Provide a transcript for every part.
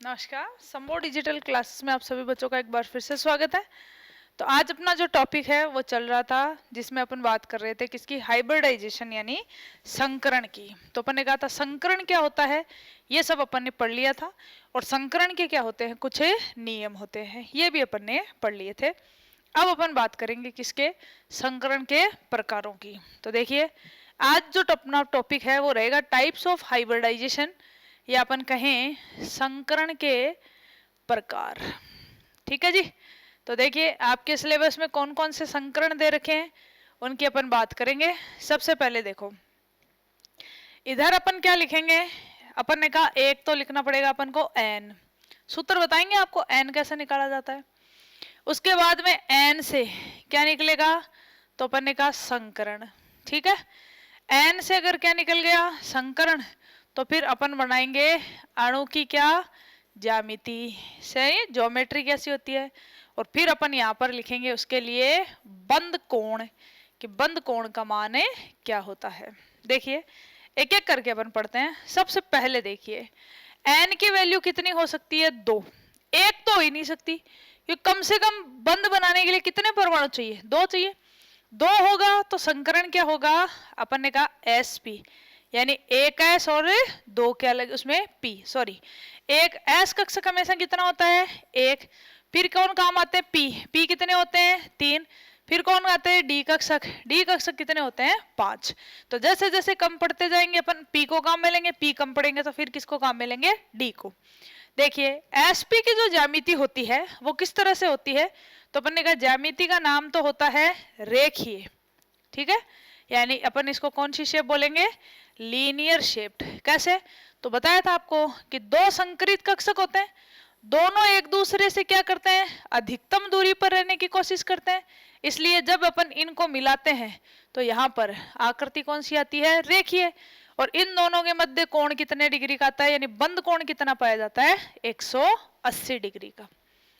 नमस्कार। संबो digital classes में आप सभी बच्चों का एक बार फिर से स्वागत है। तो आज अपना जो टॉपिक है वो चल रहा था जिसमें अपन बात कर रहे थे किसकी, हाइब्रिडाइजेशन यानी संकरण की। तो अपन ने कहा था संकरण क्या होता है ये सब अपन ने पढ़ लिया था, और संकरण के क्या होते हैं कुछ नियम होते हैं ये भी अपन ने पढ़ लिए थे। अब अपन बात करेंगे किसके, संकरण के प्रकारों की। तो देखिए आज जो अपना टॉपिक है वो रहेगा टाइप्स ऑफ हाइब्रिडाइजेशन, या अपन कहें संकरण के प्रकार। ठीक है जी। तो देखिए आपके सिलेबस में कौन कौन से संकरण दे रखे हैं उनकी अपन बात करेंगे। सबसे पहले देखो इधर अपन क्या लिखेंगे, अपन ने कहा एक तो लिखना पड़ेगा अपन को एन। सूत्र बताएंगे आपको एन कैसे निकाला जाता है। उसके बाद में एन से क्या निकलेगा, तो अपन ने कहा संकरण। ठीक है, एन से अगर क्या निकल गया संकरण, तो फिर अपन बनाएंगे अणु की क्या, ज्यामिति से ज्योमेट्री कैसी होती है। और फिर अपन यहाँ पर लिखेंगे उसके लिए बंद कोण, कि बंद कोण का मान क्या होता है। देखिए एक एक करके अपन पढ़ते हैं। सबसे पहले देखिए एन की वैल्यू कितनी हो सकती है, 2। एक तो हो ही नहीं सकती, क्योंकि कम से कम बंद बनाने के लिए कितने परमाणु चाहिए, 2 चाहिए। 2 होगा तो संकरण क्या होगा, अपन ने कहा एस पी, यानी एक एस और 2 क्या लगे उसमें पी, सॉरी एक एस कक्षक हमेशा कितना होता है, 1। फिर कौन काम आते हैं, पी, पी कितने होते हैं, 3। फिर कौन आते हैं, डी कक्षक, डी कक्षक कितने होते हैं, 5। तो जैसे जैसे कम पढ़ते जाएंगे अपन पी को काम में लेंगे, पी कम पढ़ेंगे तो फिर किसको काम में लेंगे, डी को। देखिए एसपी की जो ज्यामिति होती है वो किस तरह से होती है, तो अपन ने कहा ज्यामिति का नाम तो होता है रेखीय। ठीक है, यानी अपन इसको कौन सी शेप बोलेंगे, लीनियर शेप्ड। कैसे, तो बताया था आपको कि 2 संकरित कक्षक होते हैं, दोनों एक दूसरे से क्या करते हैं, अधिकतम दूरी पर रहने की कोशिश करते हैं। इसलिए जब अपन इनको मिलाते हैं तो यहाँ पर आकृति कौन सी आती है, रेखीय। और इन दोनों के मध्य कोण कितने डिग्री का आता है, यानी बंद कोण कितना पाया जाता है, 180 डिग्री का।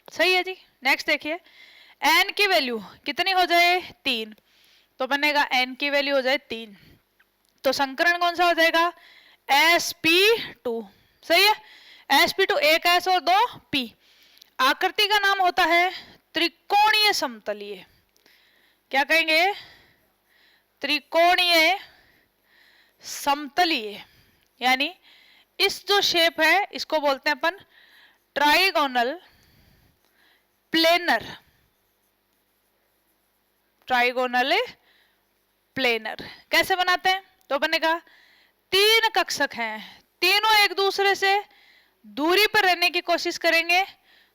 सही है जी। नेक्स्ट देखिए एन की वैल्यू कितनी हो जाए, 3। तो बनेगा एन की वैल्यू हो जाए 3, तो संकरण कौन सा हो जाएगा, sp2। सही है, sp2 एक एस और 2 p। आकृति का नाम होता है त्रिकोणीय समतलीय। क्या कहेंगे, त्रिकोणीय समतलीय, यानी इस जो शेप है इसको बोलते हैं अपन ट्राइगोनल प्लेनर। ट्राइगोनल प्लेनर कैसे बनाते हैं, तो अपन ने कहा 3 कक्षक हैं, तीनों एक दूसरे से दूरी पर रहने की कोशिश करेंगे।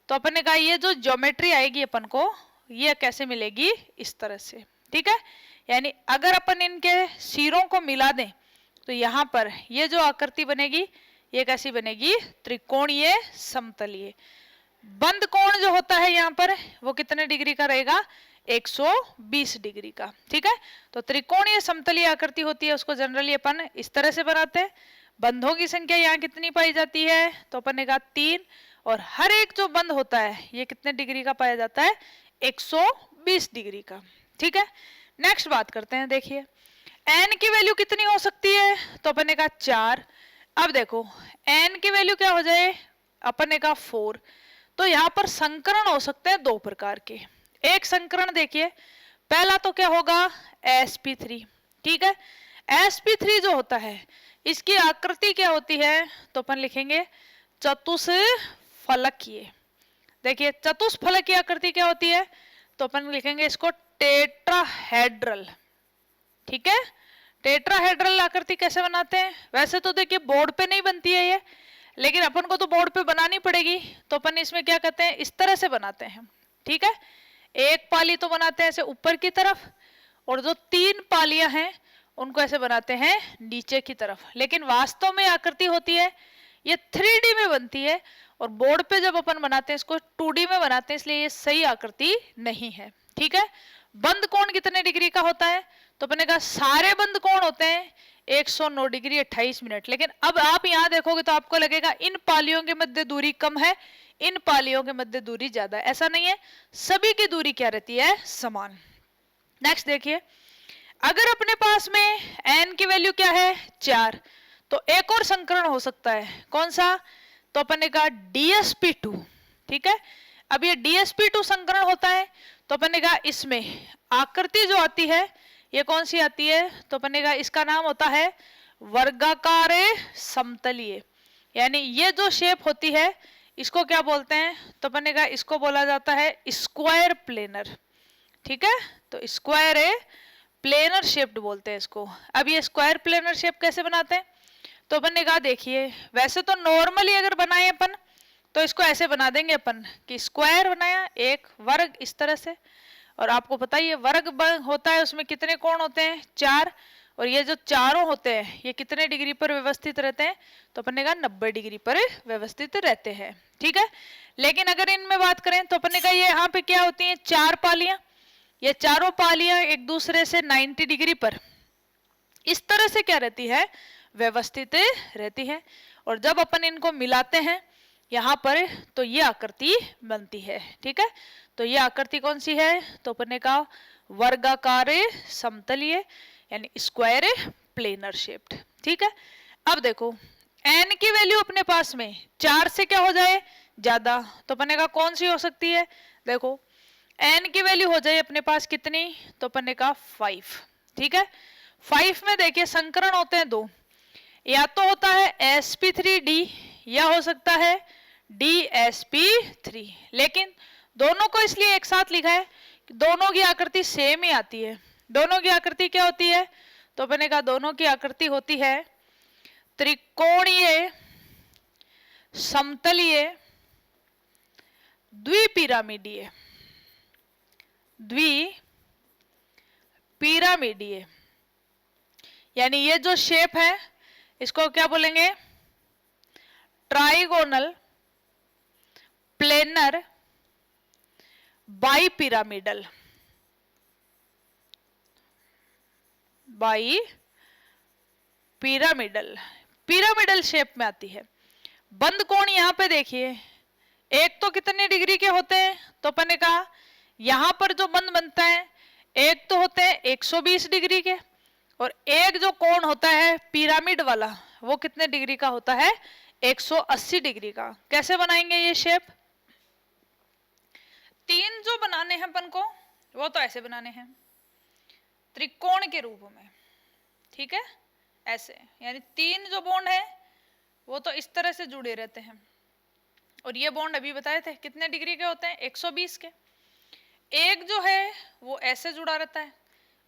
तो अपन ने कहा ये जो ज्योमेट्री आएगी अपन को ये कैसे मिलेगी, इस तरह से। ठीक है, यानी अगर अपन इनके सिरों को मिला दें तो यहाँ पर ये जो आकृति बनेगी ये कैसी बनेगी, त्रिकोणीय समतलीय। बंद कोण जो होता है यहाँ पर वो कितने डिग्री का रहेगा, 120 डिग्री का। ठीक है, तो त्रिकोणीय समतलीय आकृति होती है उसको जनरली अपन इस तरह से बनाते हैं। बंधों की संख्या यहाँ कितनी पाई जाती है, तो अपन ने कहा 3, और हर एक जो बंध होता है ये कितने डिग्री का पाया जाता है, 120 डिग्री का। ठीक है, नेक्स्ट बात करते हैं। देखिए एन की वैल्यू कितनी हो सकती है, तो अपन ने कहा 4। अब देखो एन की वैल्यू क्या हो जाए, अपन ने कहा 4। तो यहाँ पर संकरण हो सकते हैं 2 प्रकार के। एक संकरण देखिए पहला तो क्या होगा, sp3। ठीक है, sp3 जो होता है इसकी आकृति क्या होती है, तो अपन लिखेंगे चतुष्फलकीय। देखिए चतुष्फलकीय आकृति क्या होती है, तो अपन लिखेंगे इसको टेट्राहेड्रल। ठीक है, टेट्राहेड्रल आकृति कैसे बनाते हैं, वैसे तो देखिए बोर्ड पे नहीं बनती है ये, लेकिन अपन को तो बोर्ड पे बनानी पड़ेगी, तो अपन इसमें क्या कहते हैं, इस तरह से बनाते हैं। ठीक है, एक पाली तो बनाते हैं ऐसे ऊपर की तरफ, और जो 3 पालियां हैं उनको ऐसे बनाते हैं नीचे की तरफ। लेकिन वास्तव में आकृति होती है ये 3D में बनती है, और बोर्ड पे जब अपन बनाते हैं इसको 2D में बनाते हैं, इसलिए ये सही आकृति नहीं है। ठीक है, बंद कोण कितने डिग्री का होता है, तो अपने कहा सारे बंद कोण होते हैं 109 डिग्री 28 मिनट। लेकिन अब आप यहाँ देखोगे तो आपको लगेगा इन पालियों के मध्य दूरी कम है, इन पालियों के मध्य दूरी ज्यादा है। ऐसा नहीं है, सभी की दूरी क्या रहती है, समान। नेक्स्ट देखिए अगर अपने पास में n की वैल्यू क्या है, 4, तो एक और संकरण हो सकता है, कौन सा, तो अपन ने कहा DsP2, ठीक है। अब ये DsP2 संकरण होता है, तो अपन ने कहा इसमें आकृति जो आती है ये कौन सी आती है, तो अपन ने कहा इसका नाम होता है वर्गाकार समतलीय। यानी ये जो शेप होती है इसको क्या बोलते हैं, तो अपन ने कहा इसको बोला जाता है स्क्वायर प्लेनर, ठीक है। तो स्क्वायर प्लेनर शेप्ड बोलते हैं इसको। अब ये स्क्वायर प्लेनर शेप कैसे बनाते हैं, तो अपन ने कहा देखिए वैसे तो नॉर्मली अगर बनाए अपन तो इसको ऐसे बना देंगे अपन कि स्क्वायर बनाया, एक वर्ग इस तरह से, और आपको पता ही है वर्ग होता है उसमें कितने कोण होते हैं, 4, और ये जो चारों होते हैं ये कितने डिग्री पर व्यवस्थित रहते हैं, तो अपन ने कहा 90 डिग्री पर व्यवस्थित रहते हैं, ठीक है। लेकिन अगर इनमें बात करें तो अपन ने कहा ये यहाँ पे क्या होती है, 4 पालियां, ये चारों पालियां एक दूसरे से 90 डिग्री पर इस तरह से क्या रहती है, व्यवस्थित रहती है। और जब अपन इनको मिलाते हैं यहाँ पर तो ये आकृति बनती है, ठीक है। तो ये आकृति कौन सी है, तो अपन ने कहा वर्गाकार समतलीय यानी स्क्वायर प्लेनर शेप्ड, ठीक है। अब देखो n की वैल्यू अपने पास में 4 से क्या हो जाए ज्यादा, तो अपन ने कहा कौन सी हो सकती है, देखो n की वैल्यू हो जाए अपने पास कितनी, तो अपन ने कहा 5, ठीक है। 5 में देखिए संकरण होते हैं 2, या तो होता है sp3d या हो सकता है dsp3, लेकिन दोनों को इसलिए एक साथ लिखा है कि दोनों की आकृति सेम ही आती है। दोनों की आकृति क्या होती है, तो मैंने कहा दोनों की आकृति होती है त्रिकोणीय समतलीय द्विपिरामिडीय, द्विपिरामिडीय। यानी ये जो शेप है इसको क्या बोलेंगे, trigonal planar bipyramidal, bipyramidal, pyramidal shape में आती है। बंद कोण यहाँ पे देखिए एक तो कितने डिग्री के होते हैं, तो अपन ने कहा यहाँ पर जो बंद बनता है एक तो होते हैं 120 डिग्री के, और एक जो कोण होता है पिरामिड वाला वो कितने डिग्री का होता है, 180 डिग्री का। कैसे बनाएंगे ये शेप, 3 जो बनाने हैं अपन को वो तो ऐसे बनाने हैं त्रिकोण के रूप में, ठीक है, ऐसे। यानी 3 जो बॉन्ड है वो तो इस तरह से जुड़े रहते हैं, और ये बॉन्ड अभी बताए थे कितने डिग्री के होते हैं, 120 के। एक जो है वो ऐसे जुड़ा रहता है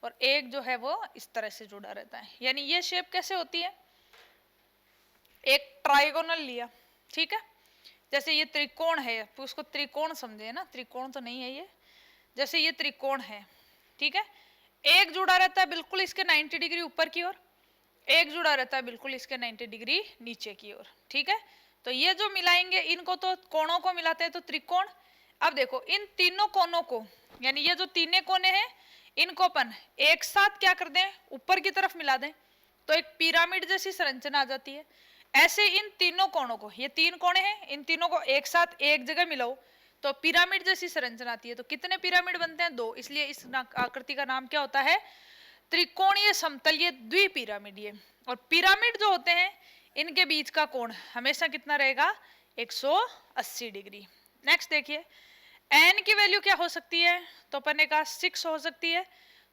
और एक जो है वो इस तरह से जुड़ा रहता है। यानी ये शेप कैसे होती है, एक ट्राइगोनल लिया, ठीक है, जैसे ये त्रिकोण है तो उसको त्रिकोण समझे ना, त्रिकोण तो नहीं है ये, जैसे ये त्रिकोण है, ठीक है। एक जुड़ा रहता है बिल्कुल इसके 90 डिग्री ऊपर की ओर, एक जुड़ा रहता है बिल्कुल इसके 90 डिग्री नीचे की ओर, ठीक है। तो ये जो मिलाएंगे इनको तो कोणों को मिलाते हैं तो त्रिकोण। अब देखो इन तीनों कोणों को, यानी ये जो तीने कोने हैं इनको अपन एक साथ क्या कर दें, ऊपर की तरफ मिला दें तो एक पिरामिड जैसी संरचना आ जाती है। ऐसे इन तीनों कोणों को, ये 3 कोणे हैं, इन तीनों को एक साथ एक जगह मिलाओ तो पिरामिड जैसी संरचना आती है। तो कितने पिरामिड बनते हैं, 2, इसलिए इस आकृति का नाम क्या होता है, त्रिकोणीय समतलीय द्विपिरामिडीय। और पिरामिड जो होते हैं इनके बीच का कोण हमेशा कितना रहेगा, 180 डिग्री। नेक्स्ट देखिए n की वैल्यू क्या हो सकती है, तो अपन ने कहा 6 हो सकती है।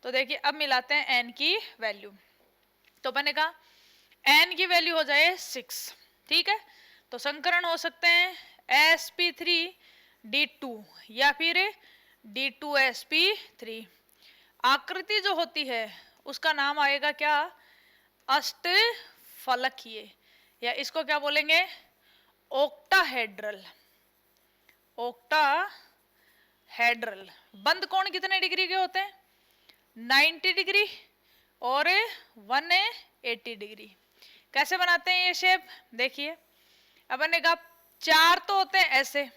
तो देखिए अब मिलाते हैं n की वैल्यू, तो अपन ने कहा n की वैल्यू हो जाए 6, ठीक है। तो संकरण हो सकते हैं sp3d2 या फिर d2sp3। आकृति जो होती है उसका नाम आएगा क्या, अष्टफलकीय, या इसको क्या बोलेंगे, ओक्टाहेड्रल, ओक्टाहेड्रल। बंद कोण कितने डिग्री के होते हैं, 90 डिग्री और 180 डिग्री। कैसे बनाते हैं ये शेप, देखिए अपन ने कहा 4 तो होते हैं ऐसे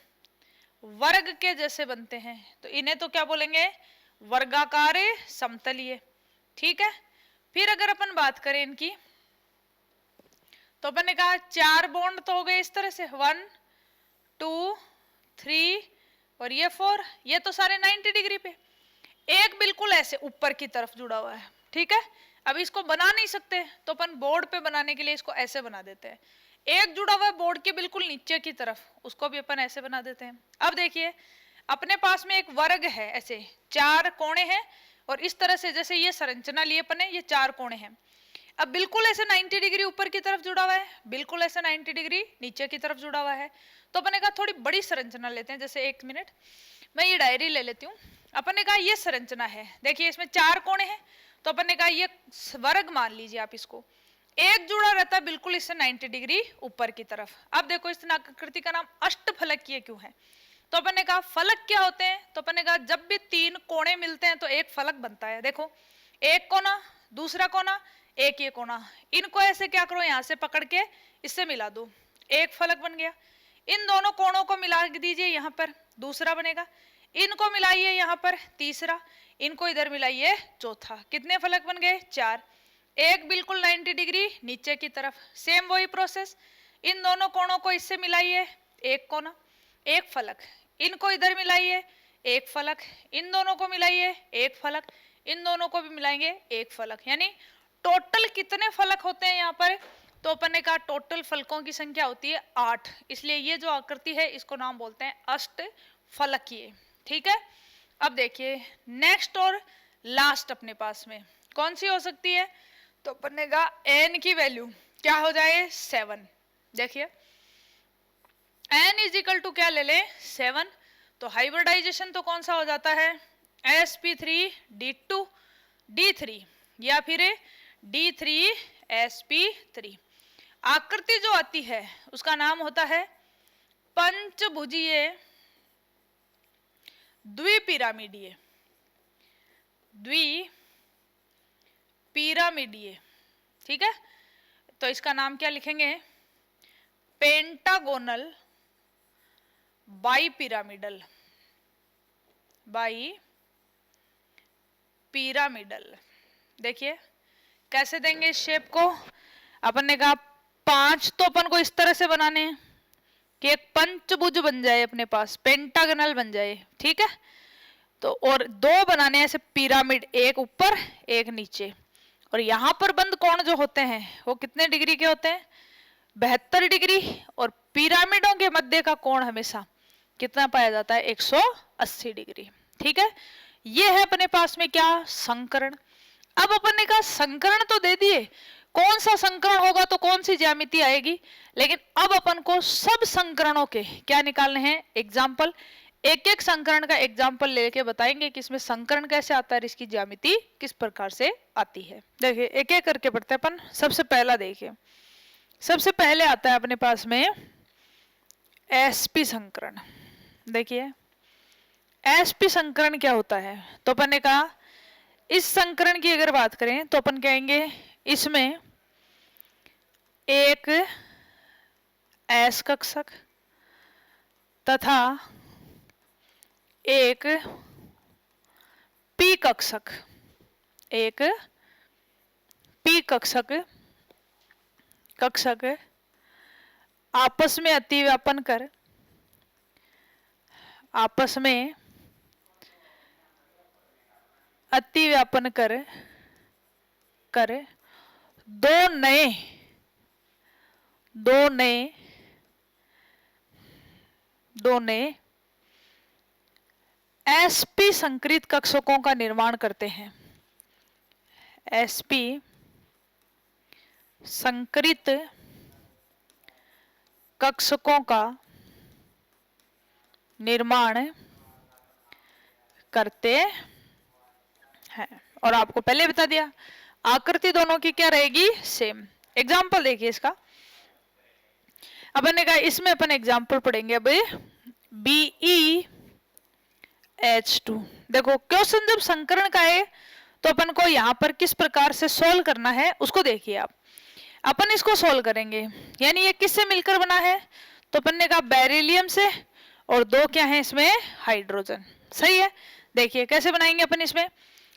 वर्ग के जैसे बनते हैं, तो इन्हें तो क्या बोलेंगे, वर्गाकार समतलीय, ठीक है। फिर अगर अपन बात करें इनकी तो अपन ने कहा 4 बॉन्ड तो हो गए इस तरह से, 1 2 3 और ये 4, ये तो सारे 90 डिग्री पे। एक बिल्कुल ऐसे ऊपर की तरफ जुड़ा हुआ है, ठीक है। अब इसको बना नहीं सकते तो अपन बोर्ड पे बनाने के लिए इसको ऐसे बना देते हैं, एक जुड़ा हुआ है बोर्ड के बिल्कुल नीचे की तरफ, उसको भी अपन ऐसे बना देते हैं। अब देखिए अपने पास में एक वर्ग है, ऐसे 4 कोणे हैं और इस तरह से जैसे ये संरचना लिए अपन ने, ये 4 कोणे हैं। अब बिल्कुल ऐसे 90 डिग्री ऊपर की तरफ जुड़ा हुआ है, बिल्कुल ऐसे 90 डिग्री नीचे की तरफ जुड़ा हुआ है। तो अपन ने कहा थोड़ी बड़ी संरचना लेते हैं, जैसे 1 मिनट मैं ये डायरी ले लेती हूँ। अपन ने कहा ये संरचना है, देखिए इसमें 4 कोणे हैं, तो अपन ने कहा ये वर्ग मान लीजिए आप इसको। एक जुड़ा रहता है बिल्कुल इससे 90 डिग्री ऊपर की तरफ। अब देखो इस आकृति का नाम अष्टफलकीय क्यों है? तो अपन ने कहा फलक क्या होते हैं? तो अपन ने कहा जब भी 3 कोणे मिलते हैं तो एक फलक बनता है। देखो एक कोना, दूसरा कोना, एक ये कोना, इनको ऐसे क्या करो यहाँ से पकड़ के इससे मिला दो, एक फलक बन गया। इन दोनों कोणों को मिला दीजिए यहाँ पर, दूसरा बनेगा। इनको मिलाइए यहाँ पर, तीसरा। इनको इधर मिलाइए, चौथा। कितने फलक बन गए? 4। एक बिल्कुल 90 डिग्री नीचे की तरफ, सेम वही प्रोसेस। इन दोनों कोणों को इससे मिलाइए, एक कोना, एक फलक। इनको इधर मिलाइए, एक फलक। इन दोनों को मिलाइए, एक फलक। इन दोनों को भी मिलाएंगे, एक फलक। यानी टोटल कितने फलक होते हैं यहाँ पर? तो अपन ने कहा टोटल फलकों की संख्या होती है 8। इसलिए ये जो आकृति है इसको नाम बोलते हैं अष्टफलकीय। ठीक है। अब देखिए नेक्स्ट और लास्ट अपने पास में कौन सी हो सकती है? तो अपन ने कहा n की वैल्यू क्या हो जाए? 7। देखिए n इज इक्वल टू क्या ले लें? 7। तो हाइब्रिडाइजेशन तो कौन सा हो जाता है? sp3d2d3 या फिर d3sp3। आकृति जो आती है उसका नाम होता है पंचभुजीय द्विपिरामिडीय। द्विपिरामिडीय, ठीक है। तो इसका नाम क्या लिखेंगे? Pentagonal bipyramidal, bipyramidal. देखिए कैसे देंगे इस शेप को? अपन ने कहा 5 तो अपन को इस तरह से बनाने हैं कि एक पंचभुज बन जाए अपने पास, पेंटागनल बन जाए, ठीक है। तो और 2 बनाने हैं ऐसे पिरामिड, एक ऊपर एक नीचे। और यहाँ पर बंद कोण जो होते हैं वो कितने डिग्री के होते हैं? 72 डिग्री। और पिरामिडों के मध्य का कोण हमेशा कितना पाया जाता है? 180 डिग्री। ठीक है। ये है अपने पास में क्या? संकरण। अब अपन ने कहा संकरण तो दे दिए, कौन सा संकरण होगा तो कौन सी ज्यामिति आएगी, लेकिन अब अपन को सब संकरणों के क्या निकालने हैं? एग्जाम्पल। एक एक संकरण का एग्जाम्पल लेके बताएंगे कि इसमें संकरण कैसे आता है, इसकी ज्यामिति किस प्रकार से आती है। देखिए एक एक करके पढ़ते हैं अपन। सबसे पहला देखिए, सबसे पहले आता है अपने पास में एसपी संकरण। देखिए एसपी संकरण क्या होता है? तो अपन ने कहा इस संकरण की अगर बात करें तो अपन कहेंगे इसमें एक एस कक्षक तथा एक पी कक्षक, एक पी कक्षक आपस में अतिव्यापन कर, आपस में अतिव्यापन कर दो नए एसपी संकरित कक्षकों का निर्माण करते हैं। एसपी संकरित कक्षकों का निर्माण करते हैं। और आपको पहले बता दिया आकृति दोनों की क्या रहेगी? सेम। एग्जाम्पल देखिए इसका। अपन ने कहा इसमें अपन एग्जाम्पल पढ़ेंगे अब BeH2। देखो क्वेश्चन जब संकरण का है तो अपन को यहाँ पर किस प्रकार से सोल्व करना है उसको देखिए आप। अपन इसको सोल्व करेंगे, यानी ये किससे मिलकर बना है? तो अपन ने कहा बेरिलियम से, और 2 क्या है इसमें? हाइड्रोजन। सही है। देखिए कैसे बनाएंगे अपन इसमें।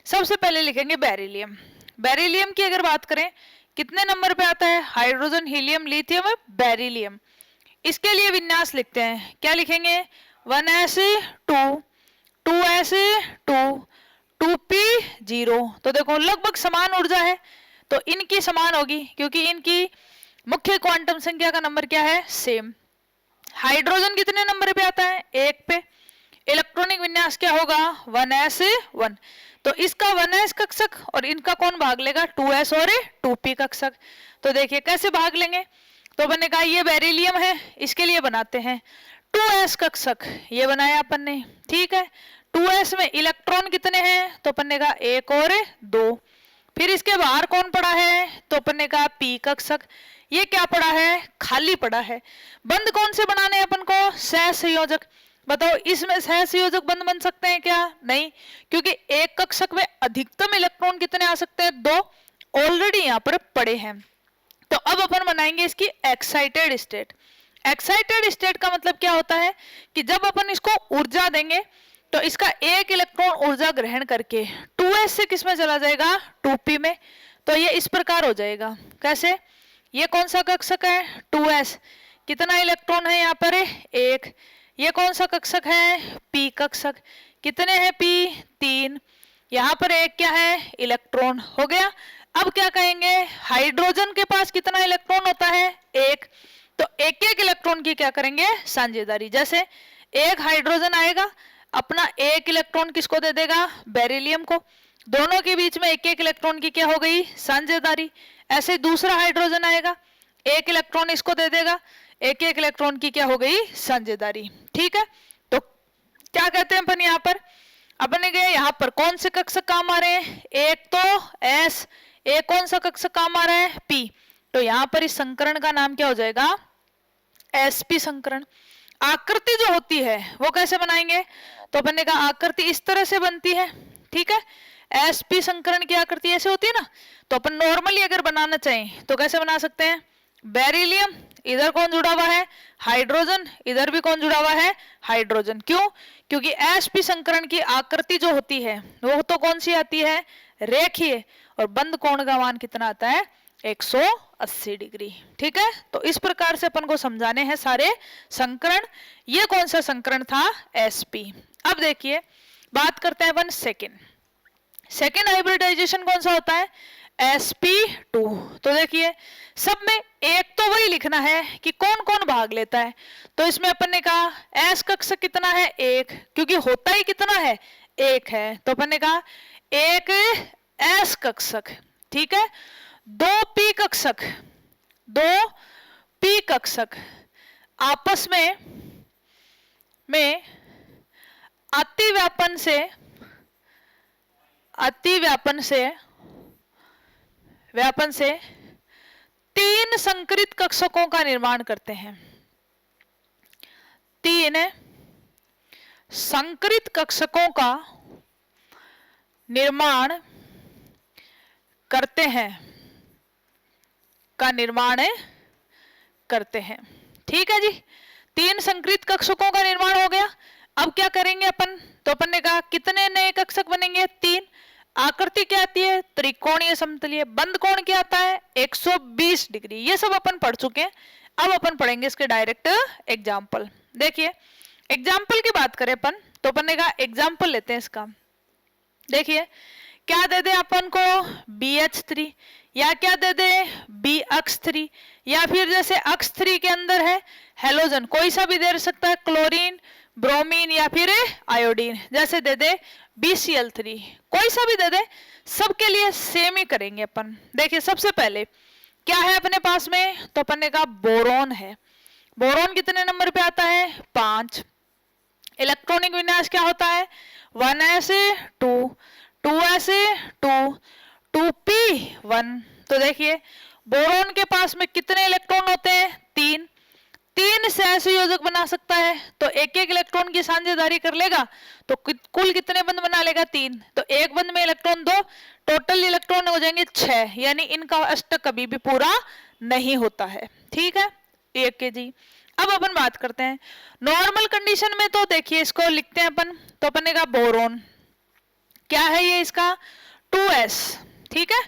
सबसे पहले लिखेंगे बेरिलियम। बेरिलियम की अगर बात करें कितने नंबर पे आता है? Hydrogen, helium, lithium, beryllium. इसके लिए विन्यास लिखते हैं, क्या लिखेंगे? 1s2 2s2 2p0। तो देखो लगभग समान ऊर्जा है तो इनकी समान होगी, क्योंकि इनकी मुख्य क्वांटम संख्या का नंबर क्या है, सेम। हाइड्रोजन कितने नंबर पे आता है, 1 पे। इलेक्ट्रॉनिक विन्यास क्या होगा, 1s1। तो इसका 1s कक्षक और इनका कौन भाग लेगा, 2s और 2p कक्षक। तो देखिए कैसे भाग लेंगे, तो मैंने कहा ये बेरिलियम है, इसके लिए बनाते हैं 2s कक्षक, ये बनाया अपन ने, ठीक है। 2s में इलेक्ट्रॉन कितने हैं, तो अपन ने कहा 1 और 2। फिर इसके बाहर कौन पड़ा है, तो अपन ने कहा p कक्षक। ये क्या पड़ा है, खाली पड़ा है। बंद कौन से बनाने हैं अपन को, सहसंयोजक। बताओ इसमें सहसंयोजक बंद बन सकते हैं क्या, नहीं, क्योंकि एक कक्षक में अधिकतम इलेक्ट्रॉन कितने आ सकते हैं, 2, ऑलरेडी यहाँ पर पड़े हैं। तो अब अपन बनाएंगे इसकी एक्साइटेड स्टेट। एक्साइटेड स्टेट का मतलब क्या होता है कि जब अपन इसको ऊर्जा देंगे तो इसका एक इलेक्ट्रॉन ऊर्जा ग्रहण करके 2s से किस में चला जाएगा, 2p में। तो ये इस प्रकार हो जाएगा, कैसे, ये कौन सा कक्षक है, 2s, कितना इलेक्ट्रॉन है यहाँ पर, 1। ये कौन सा कक्षक है, p कक्षक, कितने हैं p, 3। यहाँ पर एक क्या है, इलेक्ट्रॉन, हो गया। अब क्या कहेंगे, हाइड्रोजन के पास कितना इलेक्ट्रॉन होता है, 1। तो एक एक इलेक्ट्रॉन की क्या करेंगे, साझेदारी। जैसे एक हाइड्रोजन आएगा, अपना एक इलेक्ट्रॉन किसको दे देगा, बेरिलियम को। दोनों के बीच में एक एक इलेक्ट्रॉन की क्या हो गई, साझेदारी। ऐसे दूसरा हाइड्रोजन आएगा, एक इलेक्ट्रॉन इसको दे देगा, एक एक इलेक्ट्रॉन की क्या हो गई, साझेदारी, ठीक है। तो क्या कहते हैं अपन यहाँ पर, अपने गए यहाँ पर कौन से कक्षक काम आ रहे हैं, एक तो s, एक कौन सा कक्षक काम आ रहा है, p। तो यहाँ पर इस संकरण का नाम क्या हो जाएगा, sp संकरण। आकृति जो होती है वो कैसे बनाएंगे, तो अपन ने कहा आकृति इस तरह से बनती है, ठीक है। sp संकरण की आकृति ऐसे होती है ना। तो अपन नॉर्मली अगर बनाना चाहें तो कैसे बना सकते हैं, बेरिलियम, इधर कौन जुड़ा हुआ है, हाइड्रोजन, इधर भी कौन जुड़ा हुआ है, हाइड्रोजन। क्यों, क्योंकि sp संकरण की आकृति जो होती है वो तो कौन सी आती है, रेखीय, और बंद कोण का मान कितना आता है, 180 डिग्री, ठीक है। तो इस प्रकार से अपन को समझाने हैं सारे संकरण। ये कौन सा संकरण था, sp। अब देखिए बात करते हैं अपन सेकेंड हाइब्रिडाइजेशन कौन सा होता है, sp2। तो देखिए सब में एक तो वही लिखना है कि कौन कौन भाग लेता है। तो इसमें अपन ने कहा s कक्षक कितना है, 1, क्योंकि होता ही कितना है, 1 है। तो अपन ने कहा एक s कक्षक, ठीक है। 2p कक्षक, 2p कक्षक आपस में अतिव्यापन से 3 संकरित कक्षकों का निर्माण करते हैं। 3 संकरित कक्षकों का निर्माण करते हैं, ठीक है जी। 3 संकरित कक्षकों का निर्माण हो गया। अब क्या करेंगे अपन, तो अपन ने कहा कितने नए कक्षक बनेंगे, 3। आकृति क्या आती है, त्रिकोणीय समतलीय। बंद कोण क्या आता है, 120 डिग्री। ये सब अपन पढ़ चुके हैं। अब अपन पढ़ेंगे इसके डायरेक्ट एग्जाम्पल। देखिए एग्जाम्पल की बात करें अपन, तो अपन ने कहा एग्जाम्पल लेते हैं इसका। देखिए क्या दे दे अपन को, BH3, या क्या दे दे, BX3, या फिर जैसे X3 के अंदर है हेलोजन, कोई सा भी दे सकता है, क्लोरीन, ब्रोमीन या फिर आयोडीन। जैसे दे दे BCl3, कोई सा भी दे दे, सबके लिए सेम ही करेंगे अपन। देखिए सबसे पहले क्या है अपने पास में, तो अपन ने कहा बोरोन है। बोरोन कितने नंबर पे आता है, 5। इलेक्ट्रॉनिक विन्यास क्या होता है, 1s2, 2s2, 2p1। तो देखिए बोरोन के पास में कितने इलेक्ट्रॉन होते हैं, 3। 3 सहसंयोजक बना सकता है, तो एक एक इलेक्ट्रॉन की साझेदारी कर लेगा, तो कुल कितने बंध बना लेगा, 3। तो एक बंध में इलेक्ट्रॉन 2, टोटल इलेक्ट्रॉन हो जाएंगे 6, यानी इनका अष्टक कभी भी पूरा नहीं होता है, ठीक है। एक के जी। अब अपन बात करते हैं नॉर्मल कंडीशन में। तो देखिए इसको लिखते हैं अपन, तो अपन ने कहा बोरोन क्या है, ये इसका 2s, ठीक है,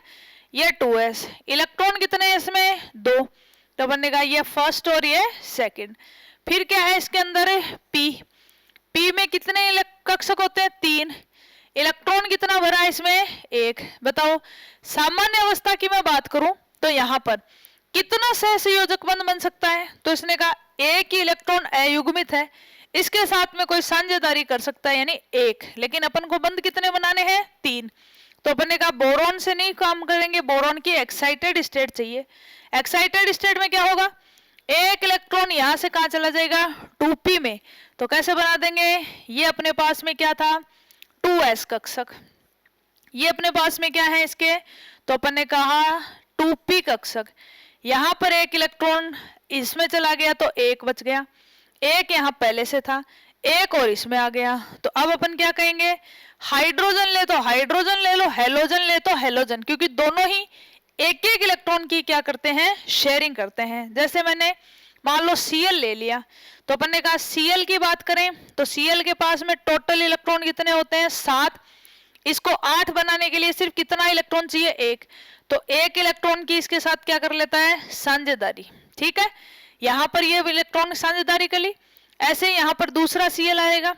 ये 2s। इलेक्ट्रॉन कितने हैं इसमें, 2। तो अपन ने कहा ये फर्स्ट और ये सेकंड। फिर क्या है इसके अंदर, p में कितने कक्षक होते हैं, 3। इलेक्ट्रॉन कितना भरा है इसमें, 1। बताओ सामान्य अवस्था की मैं बात करूं तो यहां पर कितना सहसंयोजक बंध बन सकता है? तो इसने कहा एक ही इलेक्ट्रॉन अयुग्मित है, इसके साथ में कोई साझेदारी कर सकता है, यानी एक, लेकिन अपन को बंध कितने बनाने हैं? 3। तो अपन ने कहा बोरॉन से नहीं काम करेंगे, बोरॉन की एक्साइटेड स्टेट चाहिए। एक्साइटेड स्टेट में क्या होगा? एक इलेक्ट्रॉन यहां से कहां चला जाएगा? 2p में। तो कैसे बना देंगे? ये अपने पास में क्या था? 2s कक्षक। ये अपने पास में क्या है इसके? तो अपन ने कहा 2p कक्षक। यहां पर एक इलेक्ट्रॉन इसमें चला गया तो एक बच गया, एक यहां पहले से था, एक और इसमें आ गया। तो अब अपन क्या कहेंगे? हाइड्रोजन ले तो हाइड्रोजन ले लो, हेलोजन ले तो हेलोजन, क्योंकि दोनों ही एक एक इलेक्ट्रॉन की क्या करते हैं? शेयरिंग करते हैं। जैसे मैंने मान लो Cl ले लिया, तो अपन ने कहा Cl की बात करें तो Cl के पास में टोटल इलेक्ट्रॉन कितने होते हैं? 7। इसको 8 बनाने के लिए सिर्फ कितना इलेक्ट्रॉन चाहिए? 1। तो एक इलेक्ट्रॉन की इसके साथ क्या कर लेता है? साझेदारी। ठीक है, यहां पर ये इलेक्ट्रॉन साझेदारी कर ली। ऐसे यहां पर दूसरा Cl आएगा,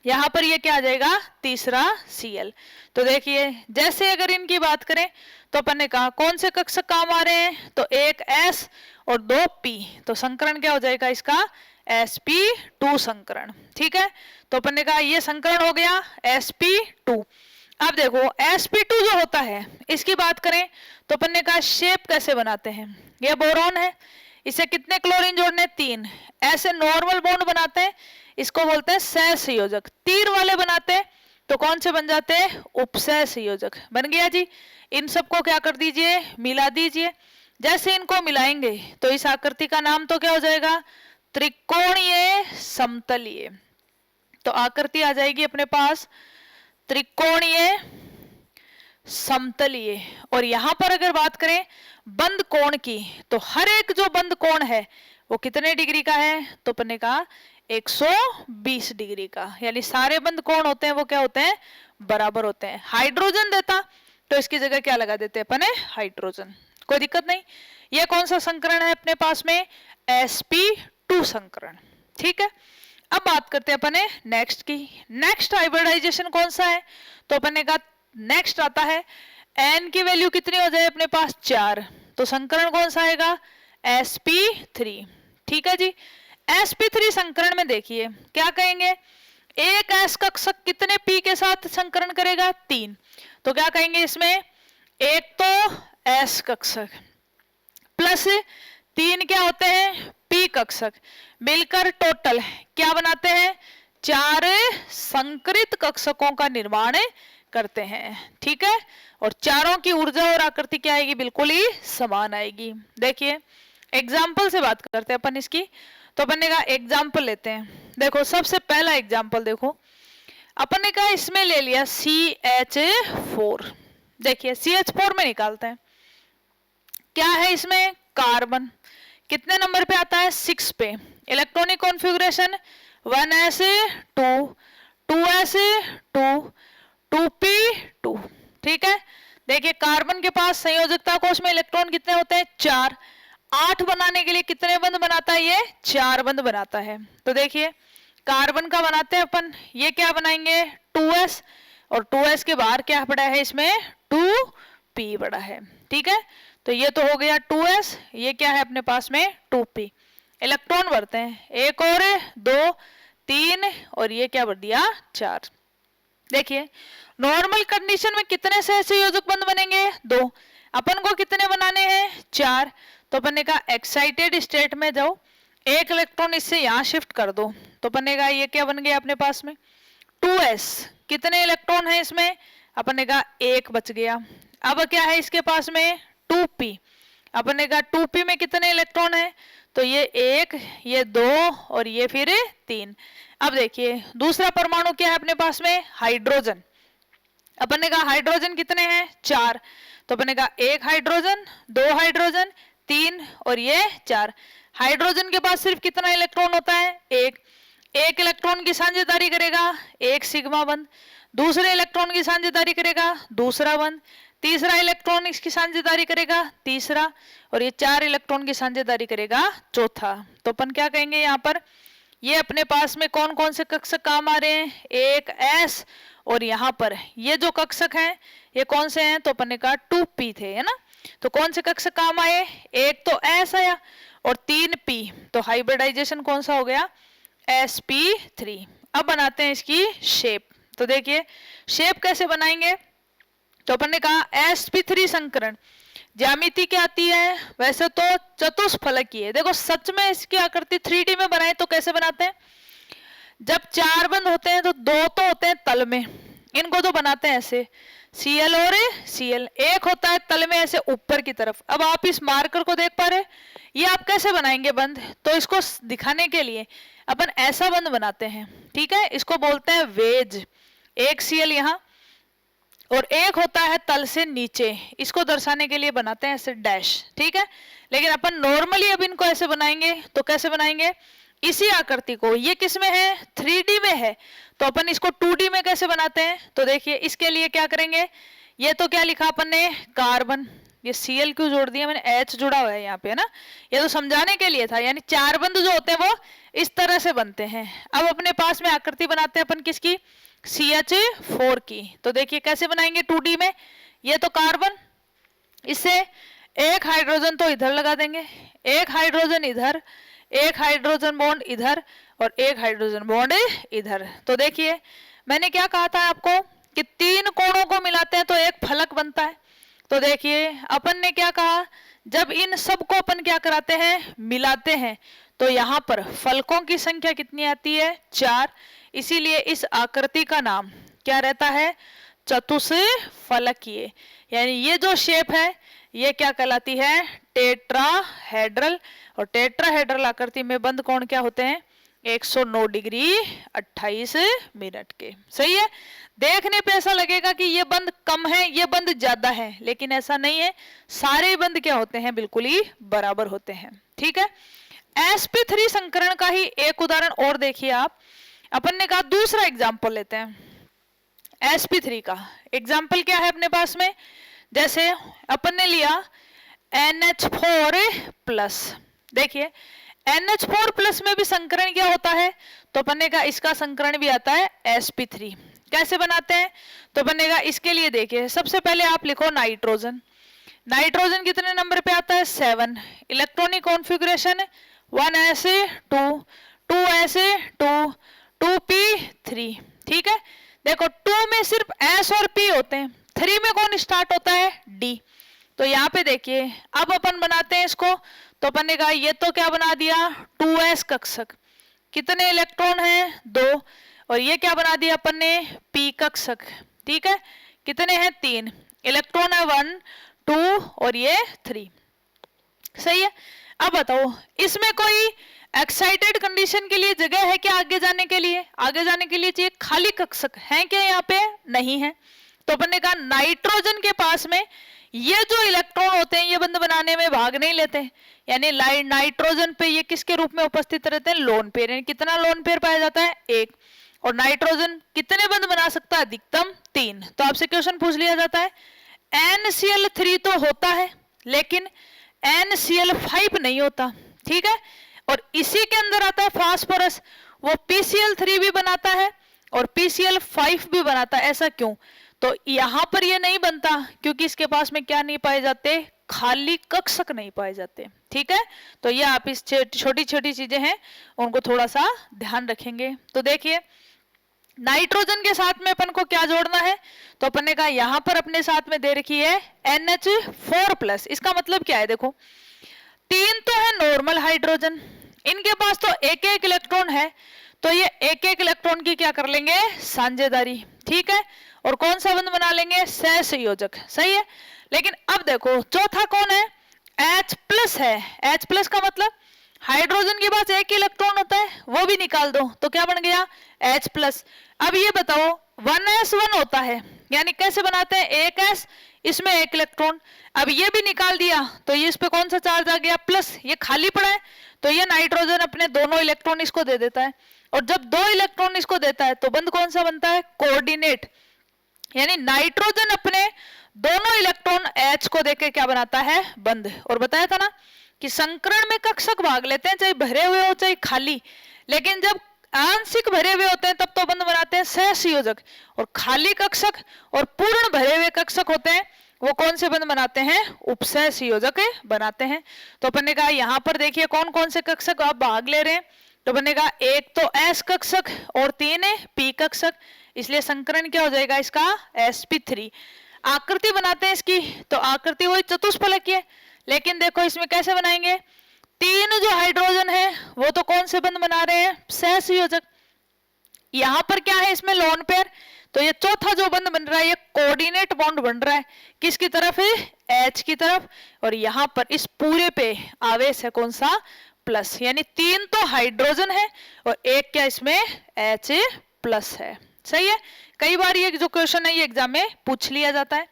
यहां पर ये क्या आ जाएगा? तीसरा Cl। तो देखिए जैसे अगर इनकी बात करें तो अपन ने कहा कौन से कक्षक काम आ रहे हैं? तो एक S और 2 P। तो संकरण क्या हो जाएगा इसका? sp2 संकरण। ठीक है, तो अपन ने कहा ये संकरण हो गया sp2। अब देखो sp2 जो होता है इसकी बात करें तो अपन ने कहा शेप कैसे बनाते हैं? ये बोरॉन है, इसे कितने क्लोरीन जोड़ने? 3। ऐसे नॉर्मल बॉन्ड बनाते हैं, इसको बोलते हैं सहसंयोजक। तीर वाले बनाते हैं तो कौन से बन जाते हैं? उपसहसंयोजक। बन गया जी। इन सबको क्या कर दीजिए? मिला दीजिए। जैसे इनको मिलाएंगे तो इस आकृति का नाम तो क्या हो जाएगा? त्रिकोणीय समतलीय। तो आकृति आ जाएगी अपने पास त्रिकोणीय समतलीय। और यहां पर अगर बात करें बंद कोण की तो हर एक जो बंद कोण है वो कितने डिग्री का है? तो अपन ने कहा 120 डिग्री का, यानी सारे बंद कोण होते हैं वो क्या होते हैं? बराबर होते हैं। हाइड्रोजन देता तो इसकी जगह क्या लगा देते हैं अपन? हाइड्रोजन। कोई दिक्कत नहीं। ये कौन सा संकरण है अपने पास में? sp2 संकरण। ठीक है, अब बात करते हैं अपन नेक्स्ट की। नेक्स्ट हाइब्रिडाइजेशन कौन सा है? तो अपन ने कहा नेक्स्ट आता है n की वैल्यू कितनी हो जाए अपने पास? 4। तो संकरण कौन सा आएगा? sp3। ठीक है जी। sp3 संकरण में देखिए क्या कहेंगे? एक s कक्षक कितने p के साथ संकरण करेगा? 3। तो क्या कहेंगे इसमें? एक तो s कक्षक प्लस 3 क्या होते हैं? p कक्षक, मिलकर टोटल क्या बनाते हैं? 4 संकरित कक्षकों का निर्माण करते हैं। ठीक है, और चारों की ऊर्जा और आकृति क्या आएगी? बिल्कुल ही समान आएगी। देखिए एग्जाम्पल से बात करते हैं अपन इसकी। तो अपन ने कहा एग्जाम्पल लेते हैं। देखो सबसे पहला एग्जाम्पल देखो, अपन ने कहा इसमें ले लिया CH4। देखिए CH4 में निकालते हैं क्या है इसमें? कार्बन। कितने नंबर पे आता है? 6 पे। Electronic configuration 1s2 2s2 2p2। ठीक है, देखिए कार्बन के पास संयोजकता कोश में इलेक्ट्रॉन कितने होते हैं? 4। 8 बनाने के लिए कितने बंध बनाता है ये? 4 बंध बनाता है। तो देखिए कार्बन का बनाते हैं अपन, ये क्या बनाएंगे? 2s, और 2s के बाहर क्या पड़ा है इसमें? 2p पड़ा है। ठीक है, तो ये तो हो गया 2s, ये क्या है अपने पास में? 2p। इलेक्ट्रॉन बढ़ते हैं, एक और 2 3 और ये क्या बढ़ दिया? 4। देखिए नॉर्मल कंडीशन में कितने सहसंयोजक बंध बनेंगे? 2। अपन को कितने बनाने हैं? 4। तो अपन ने कहा एक्साइटेड स्टेट में जाओ, एक इलेक्ट्रॉन इससे यहाँ शिफ्ट कर दो। तो अपन ने कहा ये क्या बन गया अपने पास में? 2s। कितने इलेक्ट्रॉन है इसमें? अपन ने कहा 1 बच गया। अब क्या है इसके पास में? 2p। अपन ने कहा 2p में कितने इलेक्ट्रॉन है? तो ये 1, ये 2 और ये फिर 3। अब देखिए दूसरा परमाणु क्या है अपने पास में? हाइड्रोजन। अपन ने कहा हाइड्रोजन कितने हैं? 4। तो अपन ने कहा 1 हाइड्रोजन, 2 हाइड्रोजन, 3 और ये 4। हाइड्रोजन के पास सिर्फ कितना इलेक्ट्रॉन होता है? 1। एक इलेक्ट्रॉन की साझेदारी करेगा 1 सिग्मा बंध, दूसरे इलेक्ट्रॉन की साझेदारी करेगा दूसरा बंध, तीसरा इलेक्ट्रॉन इसकी साझेदारी करेगा तीसरा, और ये 4 इलेक्ट्रॉन की साझेदारी करेगा चौथा। तो अपन क्या कहेंगे यहाँ पर? ये अपने पास में कौन कौन से कक्षक काम आ रहे हैं? एक s, और यहाँ पर ये जो कक्षक हैं ये कौन से हैं? तो अपन ने कहा 2p थे, है ना। तो कौन से कक्षक काम आए, एक तो एस आया और 3p, तो हाइब्रिडाइजेशन कौन सा हो गया, sp3। अब बनाते हैं इसकी शेप। तो देखिए शेप कैसे बनाएंगे, तो अपन ने कहा sp3 संकरण ज्यामिति क्या आती है, वैसे तो चतुष्फलकीय है। देखो सच में इसकी आकृति 3D में बनाए तो कैसे बनाते हैं, जब चार बंद होते हैं तो दो तो होते हैं तल में, इनको तो बनाते हैं ऐसे Cl और Cl, एक होता है तल में ऐसे ऊपर की तरफ। अब आप इस मार्कर को देख पा रहे, ये आप कैसे बनाएंगे बंद, तो इसको दिखाने के लिए अपन ऐसा बंद बनाते हैं, ठीक है, इसको बोलते हैं वेज। एक Cl यहाँ और एक होता है तल से नीचे, इसको दर्शाने के लिए बनाते हैं ऐसे डैश, ठीक है। लेकिन अपन नॉर्मली अब इनको ऐसे बनाएंगे तो कैसे बनाएंगे, इसी आकृति को, ये किस में है, 3D में है, तो अपन इसको 2D में कैसे बनाते हैं। तो देखिए इसके लिए क्या करेंगे, ये तो क्या लिखा अपन ने, कार्बन, ये Cl क्यों जोड़ दिया मैंने, H जुड़ा हुआ है यहाँ पे, है ना, ये तो समझाने के लिए था। यानी चार बंद जो होते हैं वो इस तरह से बनते हैं। अब अपने पास में आकृति बनाते हैं अपन किसकी, CH4 की। तो देखिए कैसे बनाएंगे 2D में, ये तो कार्बन, इससे एक हाइड्रोजन तो इधर लगा देंगे, एक हाइड्रोजन इधर, एक हाइड्रोजन बॉन्ड इधर और एक हाइड्रोजन बॉन्ड इधर। तो देखिए मैंने क्या कहा था आपको कि तीन कोणों को मिलाते हैं तो एक फलक बनता है। तो देखिए अपन ने क्या कहा, जब इन सब को अपन क्या कराते हैं, मिलाते हैं, तो यहाँ पर फलकों की संख्या कितनी आती है, 4। इसीलिए इस आकृति का नाम क्या रहता है, चतुष्फलकीय। यानी ये जो शेप है ये क्या कहलाती है, टेट्राहेड्रल। और टेट्राहेड्रल आकृति में बंद कोण क्या होते हैं, 109 डिग्री 28 मिनट के। सही है, देखने पे ऐसा लगेगा कि ये बंद कम है, ये बंद ज्यादा है, लेकिन ऐसा नहीं है, सारे बंद क्या होते हैं, बिल्कुल ही बराबर होते हैं, ठीक है। sp3 संकरण का ही एक उदाहरण और देखिए आप, अपन ने कहा दूसरा एग्जाम्पल लेते हैं sp3 का। एग्जाम्पल क्या है अपने पास में, जैसे अपन ने लिया NH4+, देखिए NH4+ में भी संकरण क्या होता है, तो अपन ने कहा इसका संकरण भी आता है sp3। कैसे बनाते हैं, तो अपन ने कहा इसके लिए देखिए सबसे पहले आप लिखो नाइट्रोजन। नाइट्रोजन कितने नंबर पे आता है, 7। Electronic configuration 1s2 2s2 2p3, ठीक है। देखो 2 में सिर्फ s और p होते हैं, 3 में कौन स्टार्ट होता है, d। तो यहाँ पे देखिए अब अपन बनाते हैं इसको, तो अपन ने कहा ये तो क्या बना दिया, 2s कक्षक, कितने इलेक्ट्रॉन हैं, 2, और ये क्या बना दिया अपन ने, p कक्षक, ठीक है, कितने हैं, 3 इलेक्ट्रॉन है, 1 2 और ये 3। सही है। अब बताओ इसमें कोई एक्साइटेड कंडीशन के लिए जगह है क्या, आगे जाने के लिए, आगे जाने के लिए चाहिए खाली कक्षक है क्या, यहाँ पे नहीं है। तो अपन ने कहा नाइट्रोजन के पास में ये जो इलेक्ट्रॉन होते हैं ये बंद बनाने में भाग नहीं लेते, यानी नाइट्रोजन पे ये किसके रूप में उपस्थित रहते हैं, लोन पेयर। यानी कितना लोन पेयर पाया जाता है, 1। और नाइट्रोजन कितने बंद बना सकता है, अधिकतम 3। तो आपसे क्वेश्चन पूछ लिया जाता है NCl3 तो होता है लेकिन NCl5 नहीं होता, ठीक है। और इसी के अंदर आता है फास्फोरस, वो PCl3 भी बनाता है और PCl5 भी बनाता है। ऐसा क्यों, तो यहां पर ये नहीं बनता क्योंकि इसके पास में क्या नहीं पाए जाते, खाली कक्षक नहीं पाए जाते, ठीक है। तो ये आप इस छोटी छोटी चीजें हैं उनको थोड़ा सा ध्यान रखेंगे। तो देखिए नाइट्रोजन के साथ में अपन को क्या जोड़ना है, तो अपन ने कहा यहां पर अपने साथ में दे रखी है NH4+। इसका मतलब क्या है, देखो 3 तो है नॉर्मल हाइड्रोजन, इनके पास तो एक एक इलेक्ट्रॉन है, तो ये एक एक इलेक्ट्रॉन की क्या कर लेंगे, साझेदारी, ठीक है। और कौन सा बंध बना लेंगे, सहसंयोजक। सही है। लेकिन अब देखो चौथा कौन है, H+ है। H+ का मतलब हाइड्रोजन के पास एक इलेक्ट्रॉन होता है, वो भी निकाल दो तो क्या बन गया, H+। अब ये बताओ 1s1 होता है, यानी कैसे बनाते हैं, 1s इसमें एक इलेक्ट्रॉन, अब ये भी निकाल दिया तो ये इस पे कौन सा चार्ज आ गया, प्लस, ये खाली पड़ा है तो ये नाइट्रोजन अपने दोनों इलेक्ट्रॉन इसको दे देता है, और जब 2 इलेक्ट्रॉन इसको देता है तो बंध कौन सा बनता है, कोऑर्डिनेट। यानी नाइट्रोजन अपने दोनों इलेक्ट्रॉन H को देके क्या बनाता है, बंध। और बताया था ना कि संकरण में कक्षक भाग लेते हैं, चाहे भरे हुए हो चाहे खाली, लेकिन जब आंशिक भरे हुए होते हैं तब तो बंध बनाते हैं सहसंयोजक, और खाली कक्षक और पूर्ण भरे हुए कक्षक होते हैं वो कौन से बंध बनाते हैं, उपसह संयोजक बनाते हैं। तो अपन ने कहा यहाँ पर देखिए कौन कौन से कक्षक आप भाग ले रहे हैं। तो अपन ने कहा एक तो एस कक्षक और 3 है पी कक्षक, इसलिए संकरण क्या हो जाएगा इसका sp3। आकृति बनाते हैं इसकी, तो आकृति वही चतुष्फलक है, लेकिन देखो इसमें कैसे बनाएंगे, 3 जो हाइड्रोजन है वो तो कौन से बंध बना रहे हैं, सहसंयोजक। यहां पर क्या है इसमें लोन पेयर, तो ये चौथा जो बंध बन रहा है ये कोऑर्डिनेट बॉन्ड बन रहा है, किसकी तरफ है, H की तरफ, और यहां पर इस पूरे पे आवेश है कौन सा, प्लस, यानी 3 तो हाइड्रोजन है और एक क्या इसमें H प्लस है। सही है, कई बार ये जो क्वेश्चन है ये एग्जाम में पूछ लिया जाता है।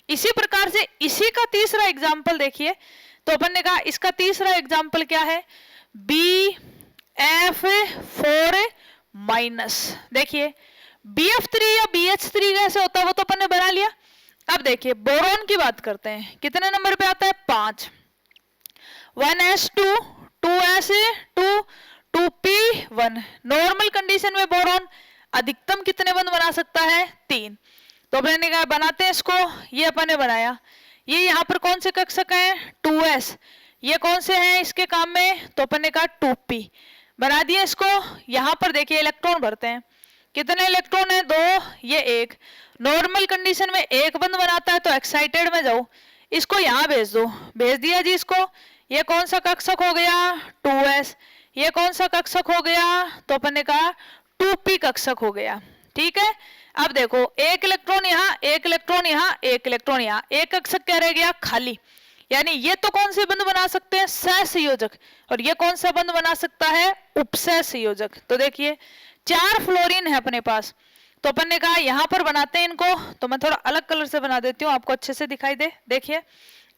इसी प्रकार से इसी का तीसरा एग्जाम्पल देखिए, तो अपन ने कहा इसका तीसरा एग्जाम्पल क्या है, BF4 माइनस। देखिए BF3 या BH3 कैसे होता है वो तो अपन ने बना लिया। अब देखिए बोरॉन की बात करते हैं, कितने नंबर पे आता है, 5, 1s2 2s2 2p1। Normal condition में बोरॉन अधिकतम कितने बंध बना सकता है, 3। तो अपन ने कहा बनाते हैं इसको, ये अपन ने बनाया। ये यहाँ पर कौन से कक्षक हैं, 2s, ये कौन से हैं इसके काम में, तो अपन ने कहा 2p बना दिया इसको। यहाँ पर देखिए इलेक्ट्रॉन भरते हैं, कितने इलेक्ट्रॉन है, 2, ये 1। नॉर्मल कंडीशन में एक बंध बनाता है, तो एक्साइटेड में जाओ, इसको यहाँ भेज दो, भेज दिया जी इसको। ये कौन सा कक्षक हो गया, 2s, ये कौन सा कक्षक हो गया, तो अपन ने कहा 2p कक्षक हो गया। ठीक है, अब देखो एक इलेक्ट्रॉन यहाँ, एक इलेक्ट्रॉन यहाँ, एक इलेक्ट्रॉन यहाँ, एक कक्षक क्या रह गया, खाली। यानी ये तो कौन से बंध बना सकते हैं, सहसंयोजक, और ये कौन सा बंध बना सकता है, उपसह संयोजक। तो देखिए 4 फ्लोरीन है अपने पास, तो अपन ने कहा यहाँ पर बनाते हैं इनको, तो मैं थोड़ा अलग कलर से बना देती हूँ आपको अच्छे से दिखाई दे। देखिए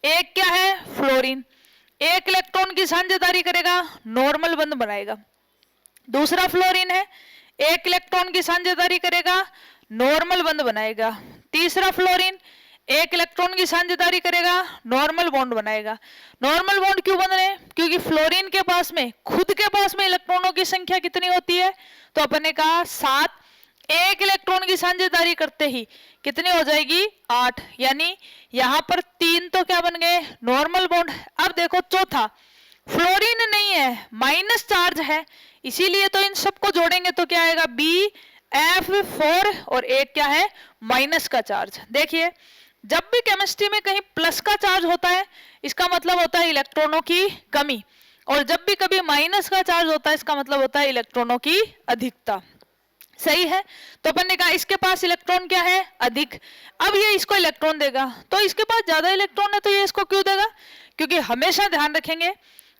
एक क्या है, फ्लोरीन, एक इलेक्ट्रॉन की साझेदारी करेगा, नॉर्मल बंध बनाएगा। दूसरा फ्लोरीन है, एक इलेक्ट्रॉन की साझेदारी करेगा, नॉर्मल बंध बनाएगा। तीसरा फ्लोरीन एक इलेक्ट्रॉन की साझेदारी करेगा, नॉर्मल बॉन्ड बनाएगा। नॉर्मल बॉन्ड क्यों बन रहे हैं, क्योंकि फ्लोरीन के पास में, खुद के पास में इलेक्ट्रॉनों की संख्या कितनी होती है, तो अपन ने कहा 7, एक इलेक्ट्रॉन की साझेदारी करते ही कितनी हो जाएगी, 8, यानी यहाँ पर 3 तो क्या बन गए, नॉर्मल बॉन्ड। अब देखो चौथा फ्लोरीन नहीं है, माइनस चार्ज है, इसीलिए तो इन सबको जोड़ेंगे तो क्या आएगा, BF4, और एक क्या है, माइनस का चार्ज। देखिए जब भी केमिस्ट्री में कहीं प्लस का चार्ज होता है इसका मतलब होता है इलेक्ट्रॉनों की कमी, और जब भी कभी माइनस का चार्ज होता है इसका मतलब होता है इलेक्ट्रॉनों की अधिकता। सही है, तो अपन ने कहा इसके पास इलेक्ट्रॉन क्या है, अधिक। अब ये इसको इलेक्ट्रॉन देगा, तो इसके पास ज्यादा इलेक्ट्रॉन है, तो ये इसको क्यों देगा, क्योंकि हमेशा ध्यान रखेंगे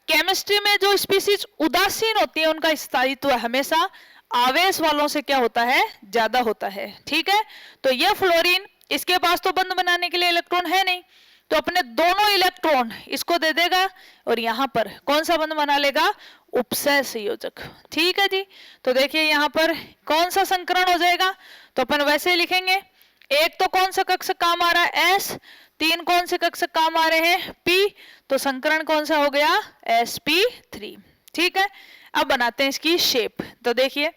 केमिस्ट्री में जो स्पीसीज उदासीन होती है उनका स्थायित्व हमेशा आवेश वालों से क्या होता है, ज्यादा होता है। ठीक है, तो ये फ्लोरीन, इसके पास तो बंध बनाने के लिए इलेक्ट्रॉन है नहीं, तो अपने दोनों इलेक्ट्रॉन इसको दे देगा, और यहाँ पर कौन सा बंध बना लेगा, उपसह संयोजक। ठीक है जी, तो देखिए यहाँ पर कौन सा संकरण हो जाएगा, तो अपन वैसे ही लिखेंगे, एक तो कौन सा कक्षक काम आ रहा है, S, 3 कौन से कक्षक काम आ रहे हैं, P, तो संकरण कौन सा हो गया, sp3। ठीक है, अब बनाते हैं इसकी शेप। तो देखिए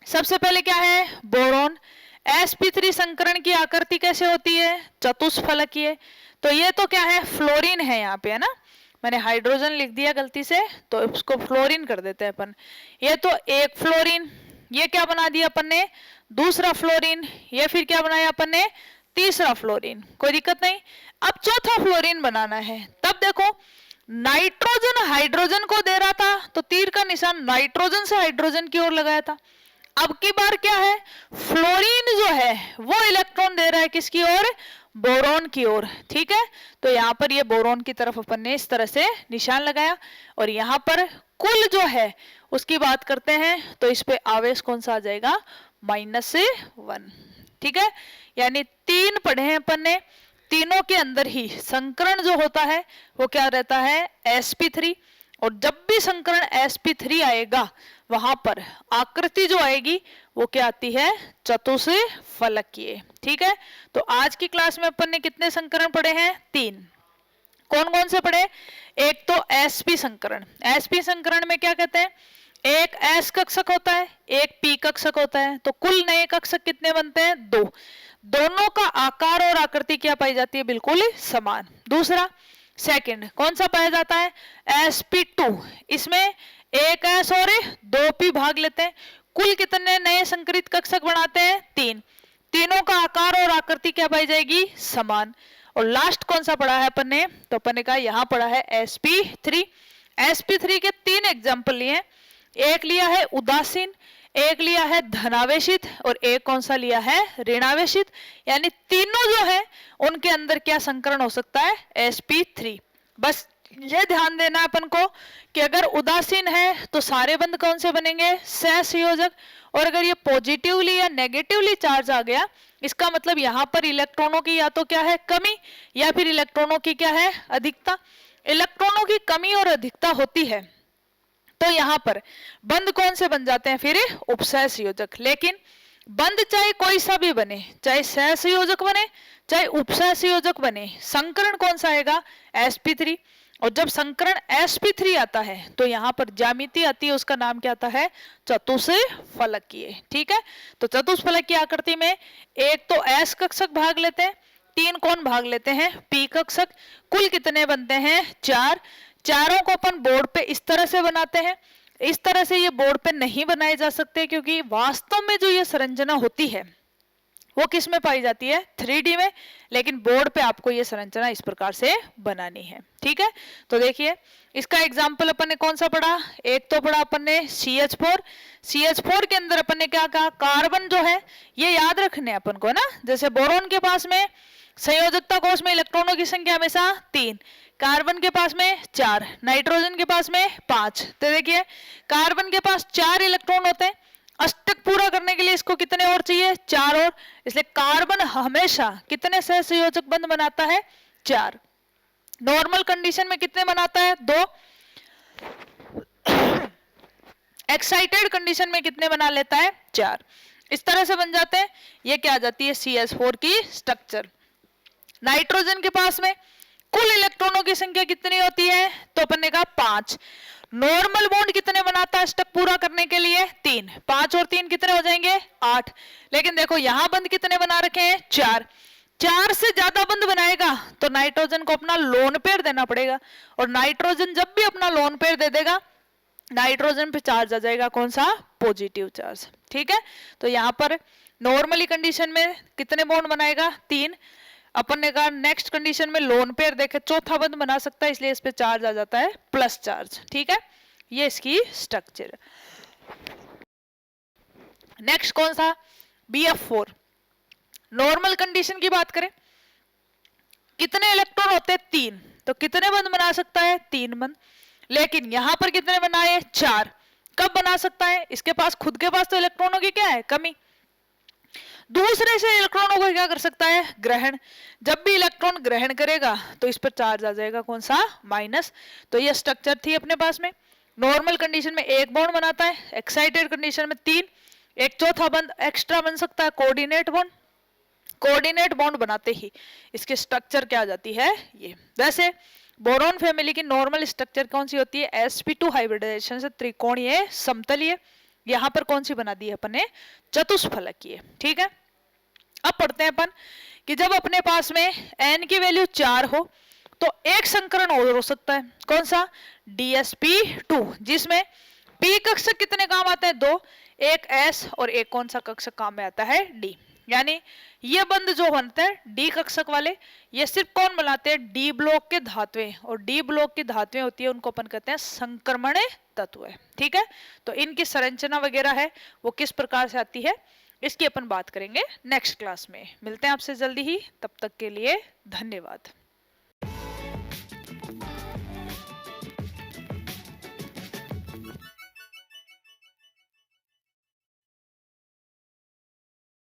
सबसे पहले क्या है, बोरॉन, sp3 संकरण की आकृति कैसे होती है, चतुष्फलकीय। तो ये तो क्या है, फ्लोरीन है यहाँ पे, है ना, मैंने हाइड्रोजन लिख दिया गलती से, तो इसको फ्लोरीन कर देते हैं अपन। ये तो एक फ्लोरीन, ये क्या बना दिया अपन ने, दूसरा फ्लोरीन, ये फिर क्या बनाया अपन ने, तीसरा फ्लोरीन, कोई दिक्कत नहीं। अब चौथा फ्लोरीन बनाना है, तब देखो नाइट्रोजन हाइड्रोजन को दे रहा था, तो तीर का निशान नाइट्रोजन से हाइड्रोजन की ओर लगाया था। अब की बार क्या है, फ्लोरीन जो है वो इलेक्ट्रॉन दे रहा है किसकी ओर, बोरॉन की ओर। ठीक है, तो यहाँ पर ये बोरॉन की तरफ अपन ने इस तरह से निशान लगाया, और यहाँ पर कुल जो है उसकी बात करते हैं, तो इस पे आवेश कौन सा आ जाएगा, -1। ठीक है, यानी 3 पढ़े हैं अपन ने, तीनों के अंदर ही संकरण जो होता है वो क्या रहता है, sp3, और जब भी संकरण sp3 आएगा वहां पर आकृति जो आएगी वो क्या आती है, चतुष्फलकीय। ठीक है, तो आज की क्लास में अपन ने कितने संकरण पढ़े हैं, 3। कौन कौन से पढ़े, एक तो sp संकरण। sp संकरण में क्या कहते हैं, एक एस कक्षक होता है, एक पी कक्षक होता है, तो कुल नए कक्षक कितने बनते हैं? 2। दोनों का आकार और आकृति क्या पाई जाती है? बिल्कुल समान। दूसरा सेकंड कौन सा पाया जाता है? sp2। इसमें एक एस और 2 पी भाग लेते हैं। कुल कितने नए संकरित कक्षक बनाते हैं? 3। तीनों का आकार और आकृति क्या पाई जाएगी? समान। और लास्ट कौन सा पढ़ा है अपन ने? तो अपन ने कहा यहाँ पढ़ा है sp3। sp3 के 3 एग्जाम्पल लिए, एक लिया है उदासीन, एक लिया है धनावेशित और एक कौन सा लिया है? ऋणावेशित। यानी तीनों जो है उनके अंदर क्या संकरण हो सकता है? sp3। बस ये ध्यान देना है अपन को कि अगर उदासीन है तो सारे बंध कौन से बनेंगे? सहसंयोजक। और अगर ये पॉजिटिवली या नेगेटिवली चार्ज आ गया, इसका मतलब यहाँ पर इलेक्ट्रॉनों की या तो क्या है? कमी, या फिर इलेक्ट्रॉनों की क्या है? अधिकता। इलेक्ट्रॉनों की कमी और अधिकता होती है तो यहाँ पर बंध कौन से बन जाते हैं? फिर उपसहसंयोजक। लेकिन बंध चाहे कोई सा भी बने, चाहे सहसंयोजक बने चाहे उपसहसंयोजक बने, संकरण कौन सा आएगा? sp3। और जब संकरण sp3 आता है तो यहाँ पर ज्यामिति आती है, उसका नाम क्या आता है? चतुष्फलकीय। ठीक है, तो चतुष्फलकीय आकृति में एक तो s कक्षक भाग लेते हैं, 3 कौन भाग लेते हैं? p कक्षक। कुल कितने बनते हैं? 4। चारों को अपन बोर्ड पे इस तरह से बनाते हैं। इस तरह से ये बोर्ड पे नहीं बनाए जा सकते क्योंकि वास्तव में जो ये संरचना होती है वो किस में पाई जाती है? 3D में। लेकिन बोर्ड पे आपको ये संरचना इस प्रकार से बनानी है। ठीक है, तो देखिए इसका एग्जाम्पल अपन ने कौन सा पढ़ा? एक तो पढ़ा अपन ने CH4। CH4 के अंदर अपन ने क्या कहा? कार्बन जो है ये याद रखने अपन को ना, जैसे बोरोन के पास में संयोजकता कोष में इलेक्ट्रॉनों की संख्या हमेशा 3, कार्बन के पास में 4, नाइट्रोजन के पास में 5। तो देखिए कार्बन के पास 4 इलेक्ट्रॉन होते हैं, अष्टक पूरा करने के लिए इसको कितने और चाहिए? 4 और। इसलिए कार्बन हमेशा कितने सहसंयोजक बंध बनाता है? 4। नॉर्मल कंडीशन में कितने बनाता है? 2। एक्साइटेड कंडीशन में कितने बना लेता है? 4। इस तरह से बन जाते हैं। ये क्या आ जाती है? CH4 की स्ट्रक्चर। नाइट्रोजन के पास में कुल इलेक्ट्रॉनों की संख्या कितनी होती है? तो अपन ने कहा 5। नॉर्मल बॉन्ड कितने बनाता है स्टक पूरा करने के लिए? 3। 5 और 3 कितने हो जाएंगे? 8। लेकिन देखो यहां बंद कितने बना रखे हैं? 4। 4 से ज्यादा बंद बनाएगा तो नाइट्रोजन को अपना लोन पेयर देना पड़ेगा, और नाइट्रोजन जब भी अपना लोन पेयर दे देगा नाइट्रोजन पे चार्ज आ जाएगा कौन सा? Positive charge. ठीक है, तो यहाँ पर नॉर्मली कंडीशन में कितने बॉन्ड बनाएगा? 3। अपन ने कहा नेक्स्ट कंडीशन में लोन पेयर देखे चौथा बंद बना सकता है, इसलिए इस पे चार्ज आ जाता है प्लस चार्ज। ठीक है, ये इसकी स्ट्रक्चर। नेक्स्ट कौन सा? BF4। नॉर्मल कंडीशन की बात करें, कितने इलेक्ट्रॉन होते हैं? 3। तो कितने बंद बना सकता है? 3 बंद। लेकिन यहां पर कितने बनाए? 4। कब बना सकता है? इसके पास खुद के पास तो इलेक्ट्रॉनों की क्या है? कमी। दूसरे से इलेक्ट्रॉनों को क्या कर सकता है? ग्रहण। जब भी इलेक्ट्रॉन ग्रहण करेगा तो इस पर चार्ज आ जाएगा कौन सा? माइनस। तो ये स्ट्रक्चर थी अपने पास में। नॉर्मल कंडीशन में एक बॉन्ड बनाता है, एक्साइटेड कंडीशन में 3, एक चौथा बंद एक्स्ट्रा बन सकता है कोऑर्डिनेट बॉन्ड। कोऑर्डिनेट बॉन्ड बनाते ही इसकी स्ट्रक्चर क्या आ जाती है? ये। वैसे बोरॉन फैमिली की नॉर्मल स्ट्रक्चर कौन सी होती है? sp2 हाइब्रिडाइजेशन से त्रिकोणीय समतलीय। यहां पर कौन सी बना दी है अपन ने? चतुष्फलकीय। ठीक है, अब पढ़ते हैं अपन कि जब अपने पास में n की वैल्यू 4 हो तो एक संकरण और हो सकता है। कौन सा? dsp2, जिसमें p कक्षक कितने काम आते हैं? 2। एक s और एक कौन सा कक्षक काम में आता है? d। यानी ये बंद जो बनते हैं डी कक्षक वाले, ये सिर्फ कौन बनाते हैं? डी ब्लॉक के धातुएं। और डी ब्लॉक की धातुएं होती है उनको अपन कहते हैं संक्रमण तत्व। ठीक है, तो इनकी संरचना वगैरह है वो किस प्रकार से आती है इसकी अपन बात करेंगे नेक्स्ट क्लास में। मिलते हैं आपसे जल्दी ही, तब तक के लिए धन्यवाद।